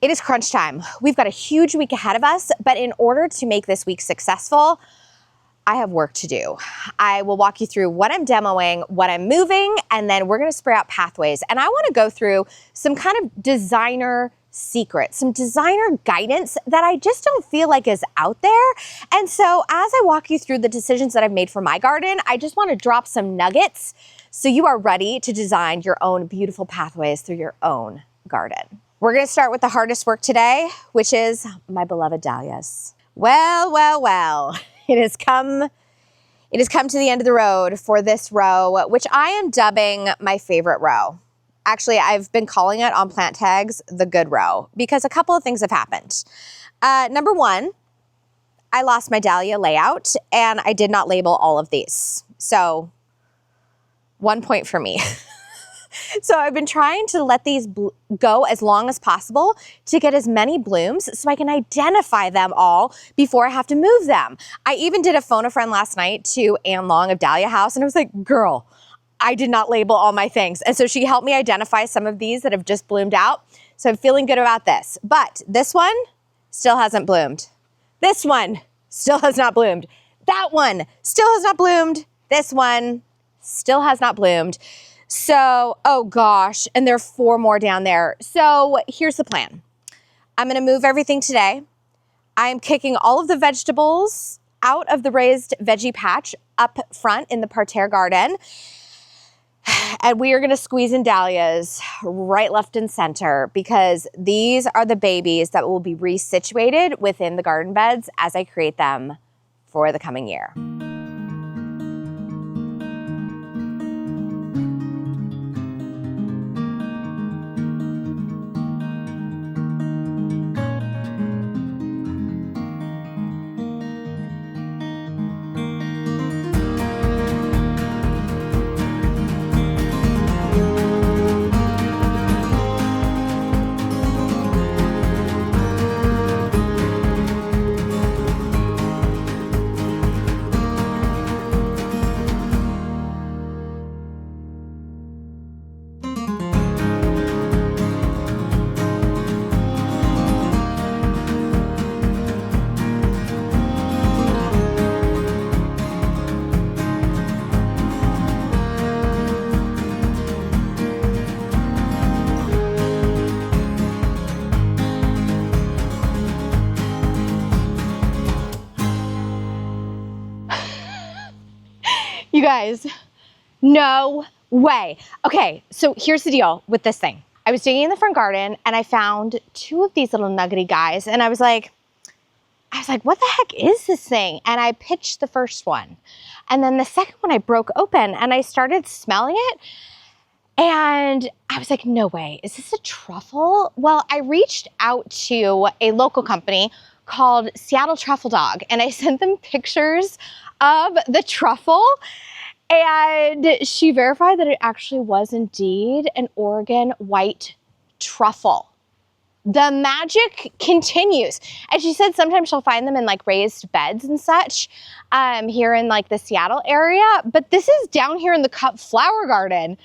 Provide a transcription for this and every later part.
It is crunch time. We've got a huge week ahead of us, but in order to make this week successful, I have work to do. I will walk you through what I'm demoing, what I'm moving, and then we're gonna spray out pathways. And I wanna go through some kind of designer secrets, some designer guidance that I just don't feel like is out there. And so as I walk you through the decisions that I've made for my garden, I just wanna drop some nuggets so you are ready to design your own beautiful pathways through your own garden. We're gonna start with the hardest work today, which is my beloved dahlias. Well. It has come to the end of the road for this row, which I am dubbing my favorite row. Actually, I've been calling it on plant tags the good row because a couple of things have happened. Number one, I lost my dahlia layout and I did not label all of these. So 1 point for me. So I've been trying to let these go as long as possible to get as many blooms so I can identify them all before I have to move them. I even did a phone a friend last night to Ann Long of Dahlia House, and I was like, girl, I did not label all my things. And so she helped me identify some of these that have just bloomed out. So I'm feeling good about this. But this one still hasn't bloomed. This one still has not bloomed. That one still has not bloomed. This one still has not bloomed. So, oh gosh, and there are 4 more down there. So here's the plan. I'm gonna move everything today. I'm kicking all of the vegetables out of the raised veggie patch up front in the parterre garden. And we are gonna squeeze in dahlias right, left, and center because these are the babies that will be resituated within the garden beds as I create them for the coming year. You guys, no way. Okay, so here's the deal with this thing. I was digging in the front garden and I found 2 of these little nuggety guys and I was like, what the heck is this thing? And I pitched the first one. And then the second one I broke open and I started smelling it. And I was like, no way, is this a truffle? Well, I reached out to a local company called Seattle Truffle Dog and I sent them pictures of the truffle and she verified that it actually was indeed an Oregon white truffle. The magic continues. And she said sometimes she'll find them in like raised beds and such here in like the Seattle area, but this is down here in the cut flower garden.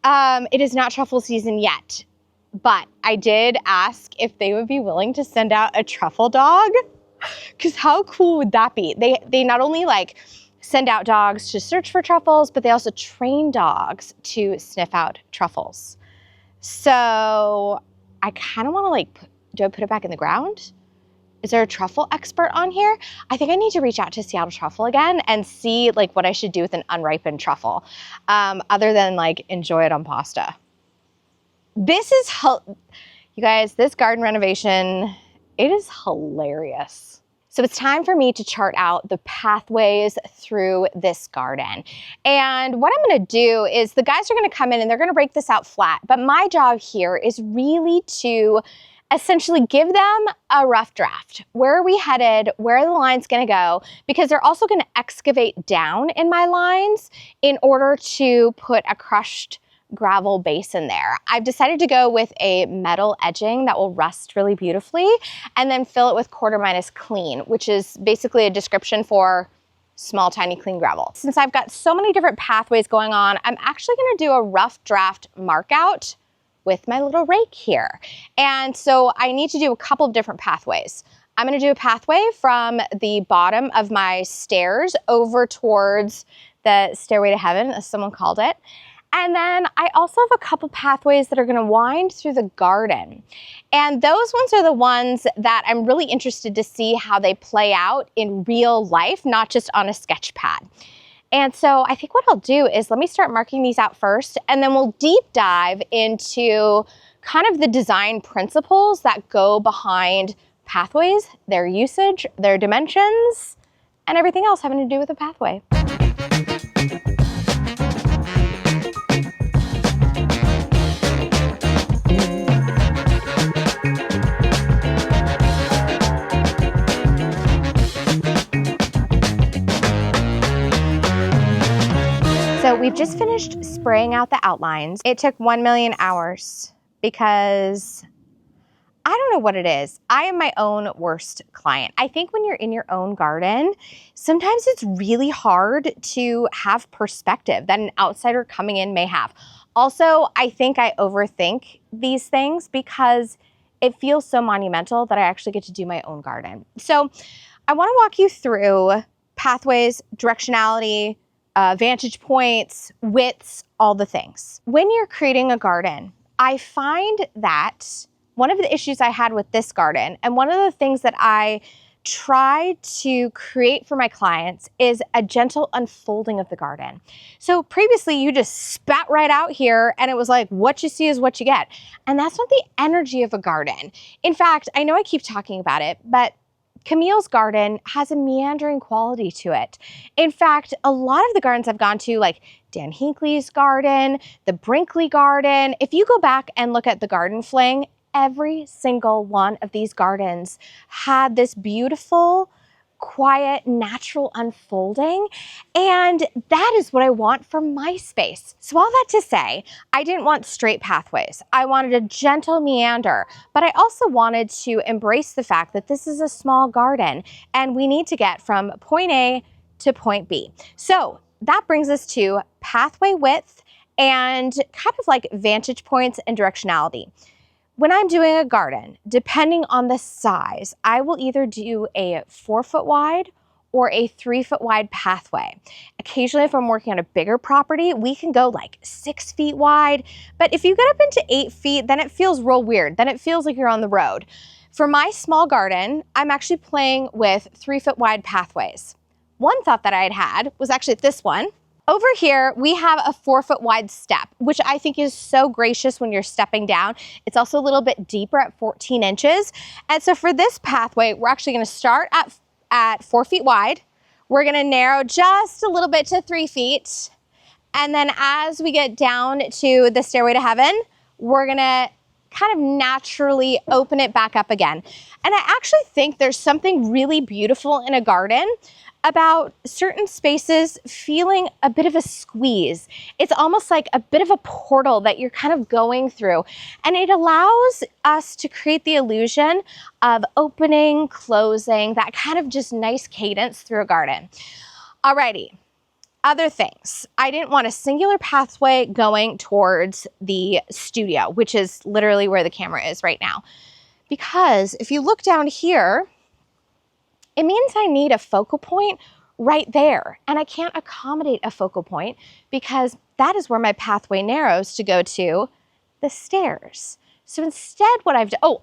It is not truffle season yet, but I did ask if they would be willing to send out a truffle dog. Because how cool would that be? They not only like send out dogs to search for truffles, but they also train dogs to sniff out truffles. So I kind of want to like, do I put it back in the ground? Is there a truffle expert on here? I think I need to reach out to Seattle Truffle again and see like what I should do with an unripened truffle, other than like enjoy it on pasta. This is, you guys, this garden renovation, it is hilarious. So it's time for me to chart out the pathways through this garden. And what I'm gonna do is the guys are gonna come in and they're gonna rake this out flat, but my job here is really to essentially give them a rough draft. Where are we headed? Where are the lines gonna go? Because they're also gonna excavate down in my lines in order to put a crushed gravel base in there. I've decided to go with a metal edging that will rust really beautifully and then fill it with quarter minus clean, which is basically a description for small, tiny, clean gravel. Since I've got so many different pathways going on, I'm actually gonna do a rough draft mark out with my little rake here. And so I need to do a couple of different pathways. I'm gonna do a pathway from the bottom of my stairs over towards the stairway to heaven, as someone called it. And then I also have a couple pathways that are gonna wind through the garden. And those ones are the ones that I'm really interested to see how they play out in real life, not just on a sketch pad. And so I think what I'll do is let me start marking these out first, and then we'll deep dive into kind of the design principles that go behind pathways, their usage, their dimensions, and everything else having to do with a pathway. So we've just finished spraying out the outlines. It took 1 million hours because I don't know what it is. I am my own worst client. I think when you're in your own garden, sometimes it's really hard to have perspective that an outsider coming in may have. Also, I think I overthink these things because it feels so monumental that I actually get to do my own garden. So I want to walk you through pathways, directionality, vantage points, widths, all the things. When you're creating a garden, I find that one of the issues I had with this garden, and one of the things that I try to create for my clients, is a gentle unfolding of the garden. So previously you just spat right out here and it was like, what you see is what you get. And that's not the energy of a garden. In fact, I know I keep talking about it, but Camille's garden has a meandering quality to it. In fact, a lot of the gardens I've gone to, like Dan Hinckley's garden, the Brinkley garden, if you go back and look at the Garden Fling, every single one of these gardens had this beautiful, quiet, natural unfolding. And that is what I want for my space. So all that to say, I didn't want straight pathways. I wanted a gentle meander, but I also wanted to embrace the fact that this is a small garden and we need to get from point A to point B. So that brings us to pathway width and kind of like vantage points and directionality. When I'm doing a garden, depending on the size, I will either do a 4-foot wide or a 3-foot wide pathway. Occasionally, if I'm working on a bigger property, we can go like 6 feet wide. But if you get up into 8 feet, then it feels real weird. Then it feels like you're on the road. For my small garden, I'm actually playing with 3-foot wide pathways. One thought that I had was actually this one. Over here, we have a 4-foot wide step, which I think is so gracious when you're stepping down. It's also a little bit deeper at 14 inches. And so for this pathway, we're actually gonna start at 4 feet wide. We're gonna narrow just a little bit to 3 feet. And then as we get down to the stairway to heaven, we're gonna kind of naturally open it back up again. And I actually think there's something really beautiful in a garden about certain spaces feeling a bit of a squeeze. It's almost like a bit of a portal that you're kind of going through. And it allows us to create the illusion of opening, closing, that kind of just nice cadence through a garden. Alrighty, other things. I didn't want a singular pathway going towards the studio, which is literally where the camera is right now. Because if you look down here, it means I need a focal point right there. And I can't accommodate a focal point because that is where my pathway narrows to go to the stairs. So instead what I've done,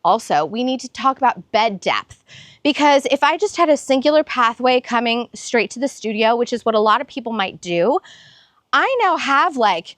also, we need to talk about bed depth, because if I just had a singular pathway coming straight to the studio, which is what a lot of people might do, I now have like,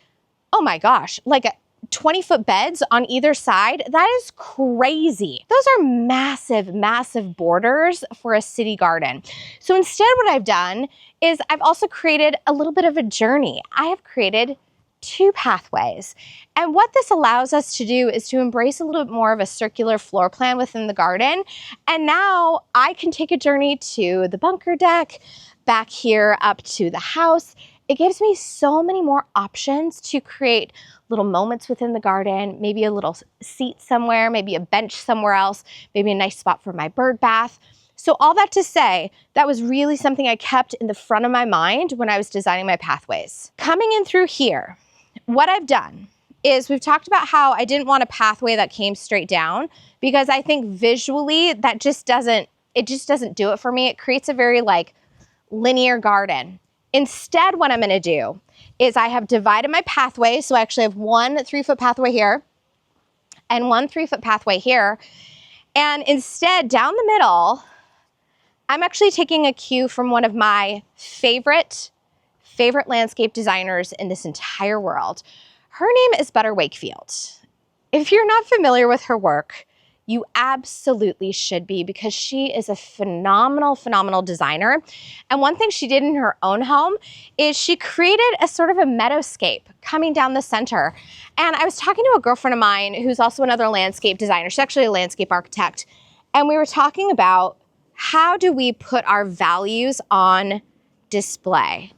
oh my gosh, like a 20-foot beds on either side. That is crazy. Those are massive, massive borders for a city garden. So instead what I've done is I've also created a little bit of a journey. I have created 2 pathways. And what this allows us to do is to embrace a little bit more of a circular floor plan within the garden. And now I can take a journey to the bunker deck, back here up to the house. It gives me so many more options to create little moments within the garden, maybe a little seat somewhere, maybe a bench somewhere else, maybe a nice spot for my bird bath. So all that to say, that was really something I kept in the front of my mind when I was designing my pathways. Coming in through here, what I've done is we've talked about how I didn't want a pathway that came straight down because I think visually that just doesn't do it for me. It creates a very like linear garden. Instead, what I'm gonna do is I have divided my pathway. So I actually have one 3-foot pathway here and one 3-foot pathway here. And instead, down the middle, I'm actually taking a cue from one of my favorite landscape designers in this entire world. Her name is Butter Wakefield. If you're not familiar with her work, you absolutely should be because she is a phenomenal designer. And one thing she did in her own home is she created a sort of a meadowscape coming down the center. And I was talking to a girlfriend of mine who's also another landscape designer. She's actually a landscape architect. And we were talking about how do we put our values on display?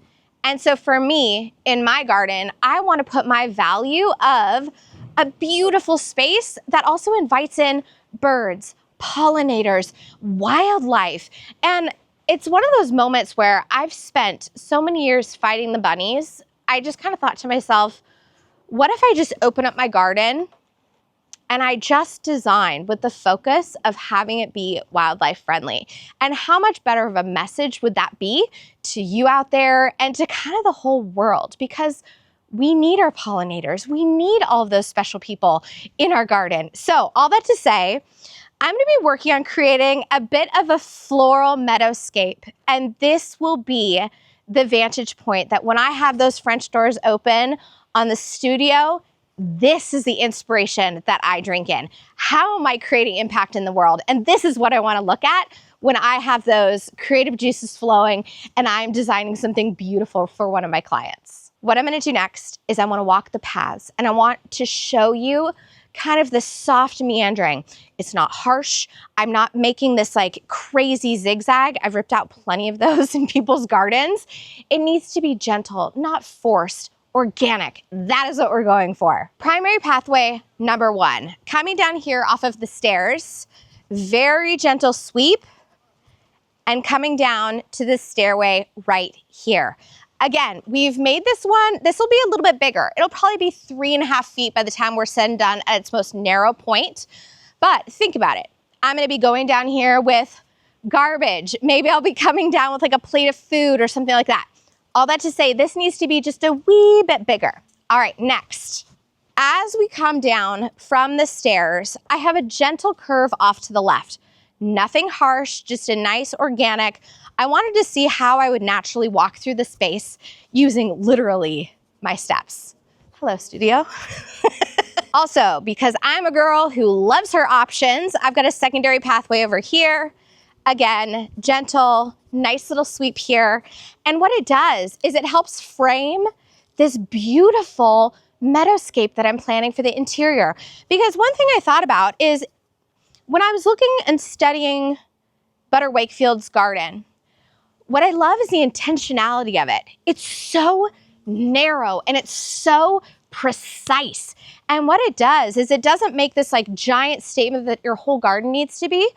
And so for me, in my garden, I want to put my value of a beautiful space that also invites in birds, pollinators, wildlife. And it's one of those moments where I've spent so many years fighting the bunnies. I just kind of thought to myself, what if I just open up my garden and I just design with the focus of having it be wildlife friendly? And how much better of a message would that be to you out there and to kind of the whole world? Because we need our pollinators. We need all of those special people in our garden. So all that to say, I'm gonna be working on creating a bit of a floral meadowscape. And this will be the vantage point that when I have those French doors open on the studio, this is the inspiration that I drink in. How am I creating impact in the world? And this is what I wanna look at when I have those creative juices flowing and I'm designing something beautiful for one of my clients. What I'm gonna do next is I wanna walk the paths and I want to show you kind of the soft meandering. It's not harsh. I'm not making this like crazy zigzag. I've ripped out plenty of those in people's gardens. It needs to be gentle, not forced, organic. That is what we're going for. Primary pathway number 1, coming down here off of the stairs, very gentle sweep and coming down to the stairway right here. Again, we've made this one, this will be a little bit bigger. It'll probably be 3.5 feet by the time we're said and done at its most narrow point. But think about it. I'm gonna be going down here with garbage. Maybe I'll be coming down with like a plate of food or something like that. All that to say, this needs to be just a wee bit bigger. All right, next. As we come down from the stairs, I have a gentle curve off to the left. Nothing harsh, just a nice organic. I wanted to see how I would naturally walk through the space using literally my steps. Hello, studio. Also, because I'm a girl who loves her options, I've got a secondary pathway over here. Again, gentle, nice little sweep here. And what it does is it helps frame this beautiful meadowscape that I'm planning for the interior. Because one thing I thought about is when I was looking and studying Butter Wakefield's garden, what I love is the intentionality of it. It's so narrow and it's so precise. And what it does is it doesn't make this like giant statement that your whole garden needs to be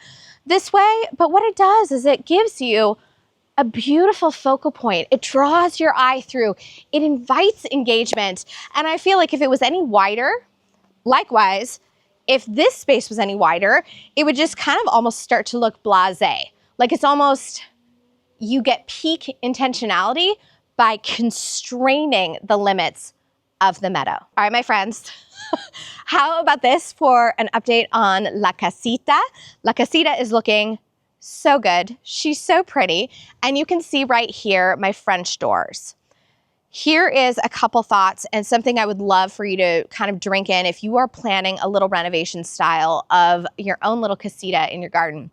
this way, but what it does is it gives you a beautiful focal point. It draws your eye through. It invites engagement. And I feel like if it was any wider, likewise, if this space was any wider, it would just kind of almost start to look blasé. Like it's almost, you get peak intentionality by constraining the limits of the meadow. All right, my friends, how about this for an update on La Casita? La Casita is looking so good. She's so pretty. And you can see right here my French doors. Here is a couple thoughts and something I would love for you to kind of drink in if you are planning a little renovation style of your own little casita in your garden.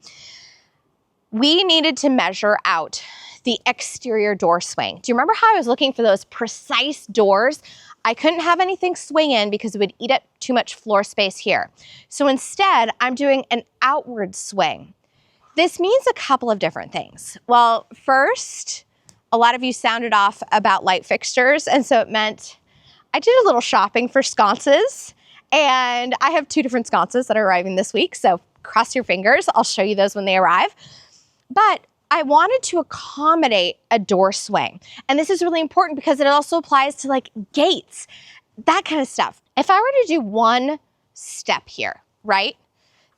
We needed to measure out the exterior door swing. Do you remember how I was looking for those precise doors? I couldn't have anything swing in because it would eat up too much floor space here. So instead, I'm doing an outward swing. This means a couple of different things. Well, first, a lot of you sounded off about light fixtures, and so it meant I did a little shopping for sconces, and I have 2 different sconces that are arriving this week, so cross your fingers. I'll show you those when they arrive. But I wanted to accommodate a door swing, and this is really important because it also applies to like gates, that kind of stuff. If I were to do one step here, right?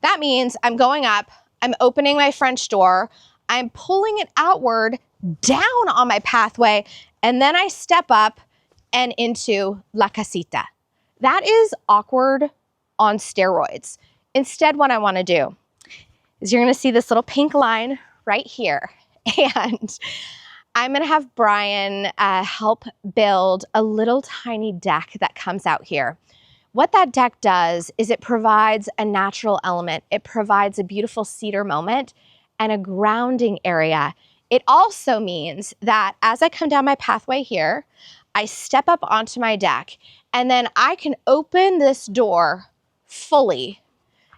That means I'm going up, I'm opening my French door, I'm pulling it outward down on my pathway, and then I step up and into La Casita. That is awkward on steroids. Instead, what I want to do is you're going to see this little pink line right here. And I'm going to have Brian help build a little tiny deck that comes out here. What that deck does is it provides a natural element. It provides a beautiful cedar moment and a grounding area. It also means that as I come down my pathway here, I step up onto my deck, and then I can open this door fully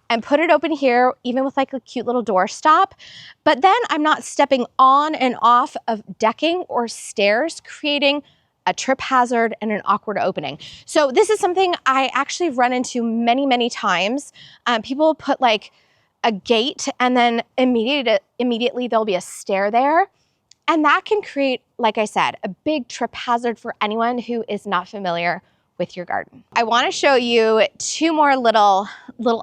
and put it open here, even with like a cute little door stop. But then I'm not stepping on and off of decking or stairs, creating a trip hazard and an awkward opening. So this is something I actually run into many, many times. People put like a gate and then immediately there'll be a stair there. And that can create, like I said, a big trip hazard for anyone who is not familiar with your garden. I want to show you two more little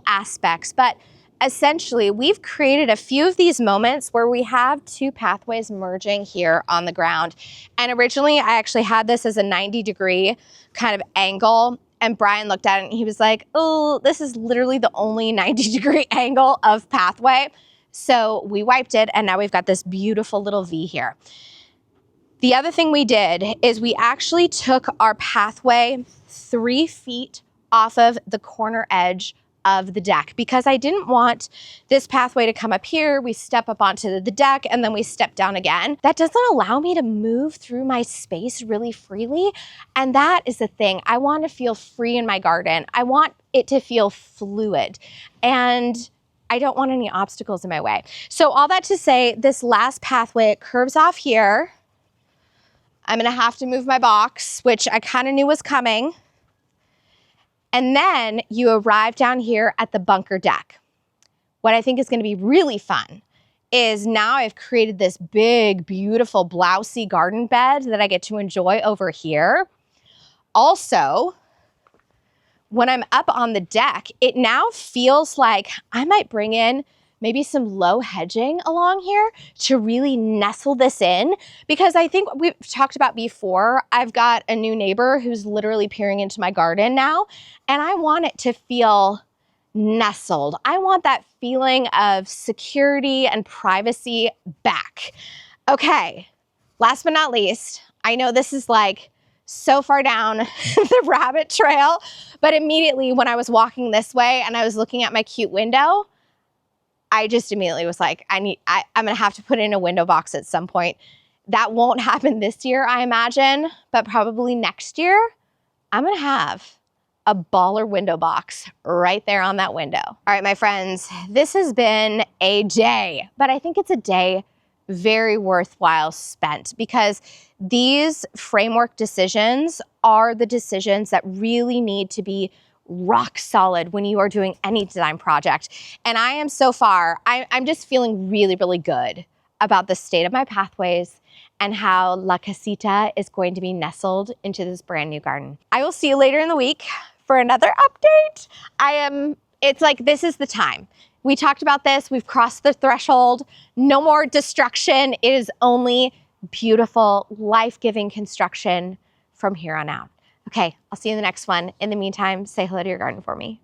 aspects, but essentially we've created a few of these moments where we have two pathways merging here on the ground. And originally I actually had this as a 90-degree kind of angle, and Brian looked at it and he was like, oh, this is literally the only 90-degree angle of pathway. So we wiped it, and now we've got this beautiful little V here. The other thing we did is we actually took our pathway 3 feet off of the corner edge of the deck, because I didn't want this pathway to come up here, we step up onto the deck, and then we step down again. That doesn't allow me to move through my space really freely. And that is the thing. I want to feel free in my garden. I want it to feel fluid. And I don't want any obstacles in my way. So all that to say, this last pathway, it curves off here. I'm gonna have to move my box, which I kind of knew was coming. And then you arrive down here at the bunker deck. What I think is gonna be really fun is now I've created this big, beautiful, blousy garden bed that I get to enjoy over here. Also, when I'm up on the deck, it now feels like I might bring in maybe some low hedging along here to really nestle this in, because I think we've talked about before, I've got a new neighbor who's literally peering into my garden now, and I want it to feel nestled. I want that feeling of security and privacy back. Okay, last but not least, I know this is like so far down the rabbit trail, but immediately when I was walking this way and I was looking at my cute window, I just immediately was like, I'm gonna have to put in a window box at some point. That won't happen this year, I imagine, but probably next year, I'm gonna have a baller window box right there on that window. All right, my friends, this has been a day, but I think it's a day very worthwhile spent, because these framework decisions are the decisions that really need to be rock solid when you are doing any design project. And I am so far, I'm just feeling really, really good about the state of my pathways and how La Casita is going to be nestled into this brand new garden. I will see you later in the week for another update. It's like, this is the time. We talked about this, we've crossed the threshold. No more destruction. It is only beautiful, life-giving construction from here on out. Okay, I'll see you in the next one. In the meantime, say hello to your garden for me.